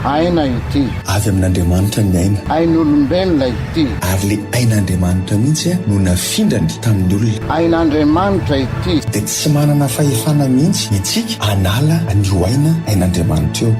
Aina ity avy amin'Andriamanitra ny aina ain'olombelona ity ary le ain'Andriamanitra mihitsy no nafindrany tamin'ny olona ain'Andriamanitra ity dia tsy manana fahefana mihitsy itsika anala an'io aina ain'Andriamanitra eo.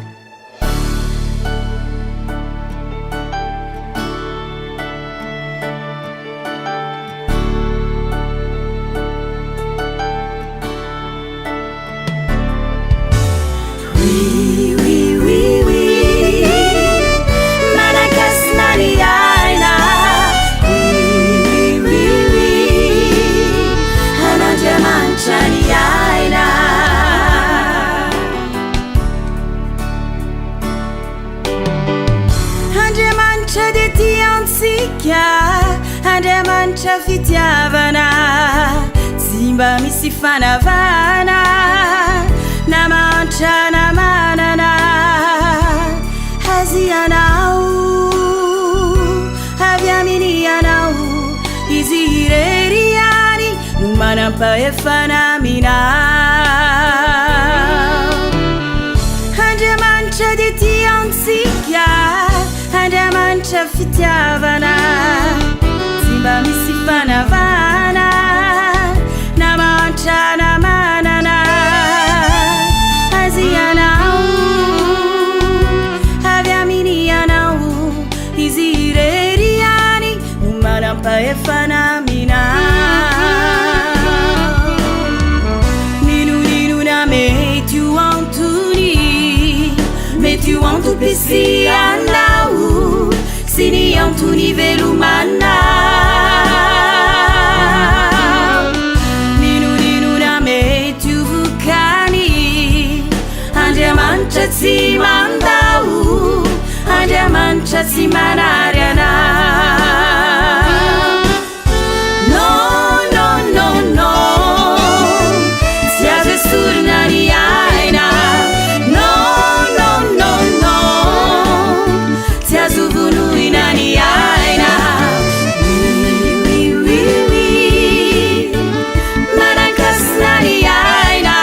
Andriamanitra fitiavana tsy mba misy fanavana namanitra namanana azy ianao avy aminy ianao izy irery ihany no manam-pahefana aminao. Andriamanitra dia tiantsika, Andriamanitra fitiavana mba misy fanavana namanitra namanana azy ianao avy aminy ianao izy irery ihany no manam-pahefana aminao. Ninonina mety ho antony anao sy ny antony velomana. Andriamanitra tsy mandao, Andriamanitra tsy manary anao. No, no, no, no, tsy azo esorina ny aina. No, no, no, no, tsy azo vonoina ny aina. Oui, oui, oui, manakasina ny aina.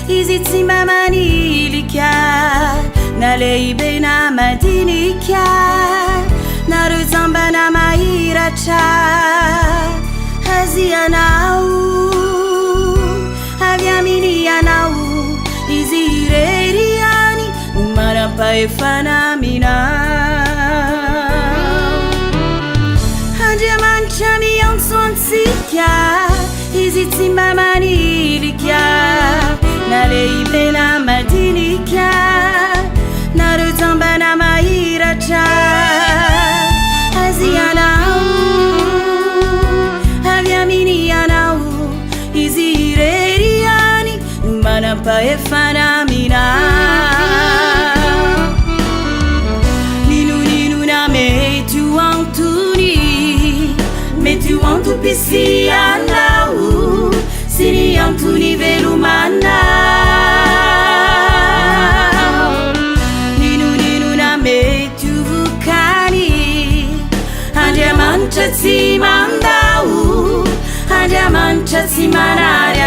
Izy tsy mba manilika na lehibe na madinika na rojamba na mahiratra azy ianao avy aminy ianao izy irery ihany no manam-pahefana aminao. Andriamanitra miantso antsika, izy tsy mba manilika na lehibe na madinika na rojamba na mahiratra azy ianao avy aminy ianao izy irery ihany no manam-pahefana aminao. Ninonina mety ho antopisy anao sy ny antony velomana. Ninonina mety ho vokany, Andriamanitra tsy mandao, Andriamanitra tsy manary